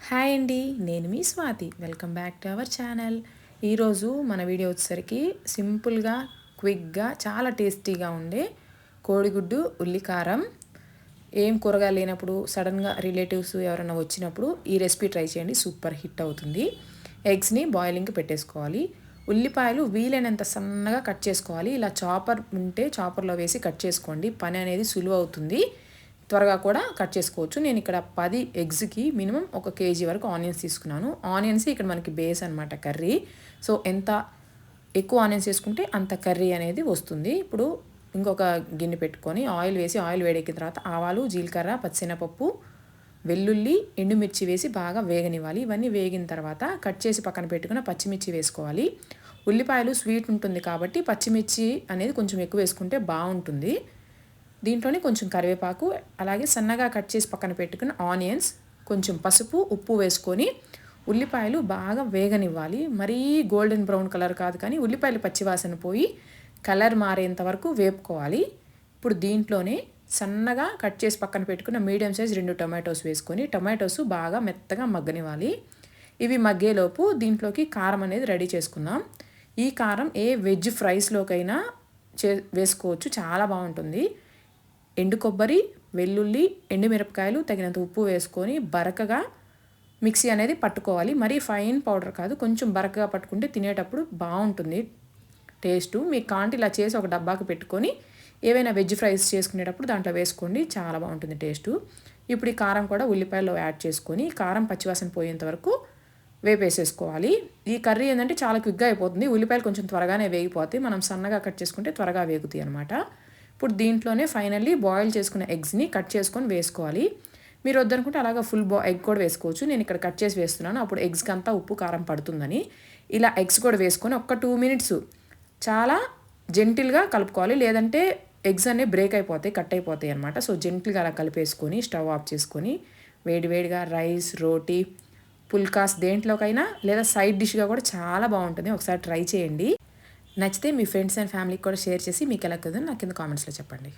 Hi అండి, నేను మీ Swathi. Welcome back to our channel. ఈరోజు మన వీడియో వచ్చేసరికి సింపుల్గా, క్విక్గా, చాలా టేస్టీగా ఉండే కోడిగుడ్డు ఉల్లికారం. ఏం కూరగాయలు లేనప్పుడు, సడన్గా రిలేటివ్స్ ఎవరైనా వచ్చినప్పుడు ఈ రెసిపీ ట్రై చేయండి, సూపర్ హిట్ అవుతుంది. ఎగ్స్ని బాయిలింగ్కి పెట్టేసుకోవాలి. ఉల్లిపాయలు వీలైనంత సన్నగా కట్ చేసుకోవాలి. ఇలా చాపర్ ఉంటే చాపర్లో వేసి కట్ చేసుకోండి, పని అనేది సులువు అవుతుంది, త్వరగా కూడా కట్ చేసుకోవచ్చు. నేను ఇక్కడ 10 ఎగ్స్కి మినిమం 1 కేజీ వరకు ఆనియన్స్ తీసుకున్నాను. ఆనియన్స్ ఇక్కడ మనకి బేస్ అనమాట కర్రీ. సో ఎంత ఎక్కువ ఆనియన్స్ వేసుకుంటే అంత కర్రీ అనేది వస్తుంది. ఇప్పుడు ఇంకొక గిన్నె పెట్టుకొని ఆయిల్ వేసి, ఆయిల్ వేడెక్కిన తర్వాత ఆవాలు, జీలకర్ర, పచ్చిశనగపప్పు, వెల్లుల్లి, ఎండుమిర్చి వేసి బాగా వేగనివ్వాలి. ఇవన్నీ వేగిన తర్వాత కట్ చేసి పక్కన పెట్టుకున్న పచ్చిమిర్చి వేసుకోవాలి. ఉల్లిపాయలు స్వీట్ ఉంటుంది కాబట్టి పచ్చిమిర్చి అనేది కొంచెం ఎక్కువ వేసుకుంటే బాగుంటుంది. దీంట్లోనే కొంచెం కరివేపాకు, అలాగే సన్నగా కట్ చేసి పక్కన పెట్టుకున్న ఆనియన్స్, కొంచెం పసుపు, ఉప్పు వేసుకొని ఉల్లిపాయలు బాగా వేగనివ్వాలి. మరీ గోల్డెన్ బ్రౌన్ కలర్ కాదు, కానీ ఉల్లిపాయలు పచ్చివాసన పోయి కలర్ మారేంత వరకు వేపుకోవాలి. ఇప్పుడు దీంట్లోనే సన్నగా కట్ చేసి పక్కన పెట్టుకున్న మీడియం సైజ్ 2 టొమాటోస్ వేసుకొని టొమాటోస్ బాగా మెత్తగా మగ్గనివ్వాలి. ఇవి మగ్గేలోపు దీంట్లోకి కారం అనేది రెడీ చేసుకుందాం. ఈ కారం ఏ వెజ్ ఫ్రైస్లోకైనా వేసుకోవచ్చు, చాలా బాగుంటుంది. ఎండు కొబ్బరి, వెల్లుల్లి, ఎండుమిరపకాయలు, తగినంత ఉప్పు వేసుకొని బరకగా మిక్సీ అనేది పట్టుకోవాలి. మరీ ఫైన్ పౌడర్ కాదు, కొంచెం బరకగా పట్టుకుంటే తినేటప్పుడు బాగుంటుంది టేస్టు. మీకు కాంటి ఇలా చేసి ఒక డబ్బాకి పెట్టుకొని ఏవైనా వెజ్ ఫ్రైస్ చేసుకునేటప్పుడు దాంట్లో వేసుకోండి, చాలా బాగుంటుంది టేస్టు. ఇప్పుడు ఈ కారం కూడా ఉల్లిపాయల్లో యాడ్ చేసుకొని కారం పచ్చివాసన పోయేంత వరకు వేపేసేసుకోవాలి. ఈ కర్రీ ఏంటంటే చాలా క్విక్గా అయిపోతుంది. ఉల్లిపాయలు కొంచెం త్వరగానే వేగిపోతాయి, మనం సన్నగా కట్ చేసుకుంటే త్వరగా వేగుతాయి అనమాట. ఇప్పుడు దీంట్లోనే ఫైనల్లీ బాయిల్ చేసుకున్న ఎగ్స్ని కట్ చేసుకొని వేసుకోవాలి. మీరు వద్దనుకుంటే అలాగా ఫుల్ ఎగ్ కూడా వేసుకోవచ్చు. నేను ఇక్కడ కట్ చేసి వేస్తున్నాను, అప్పుడు ఎగ్స్కి అంతా ఉప్పు కారం పడుతుందని. ఇలా ఎగ్స్ కూడా వేసుకొని 2 మినిట్స్ చాలా జెంటిల్గా కలుపుకోవాలి, లేదంటే ఎగ్స్ అన్నీ బ్రేక్ అయిపోతాయి, కట్ అయిపోతాయి అనమాట. సో జెంటిల్గా అలా కలిపేసుకొని స్టవ్ ఆఫ్ చేసుకొని వేడివేడిగా రైస్, రోటీ, పుల్కాస్ దేంట్లోకైనా లేదా సైడ్ డిష్గా కూడా చాలా బాగుంటుంది. ఒకసారి ట్రై చేయండి. నచ్చితే మీ ఫ్రెండ్స్ అండ్ ఫ్యామిలీకి కూడా షేర్ చేసి మీకు ఎలా కుదిరిందో నాకు కింద కామెంట్స్లో చెప్పండి.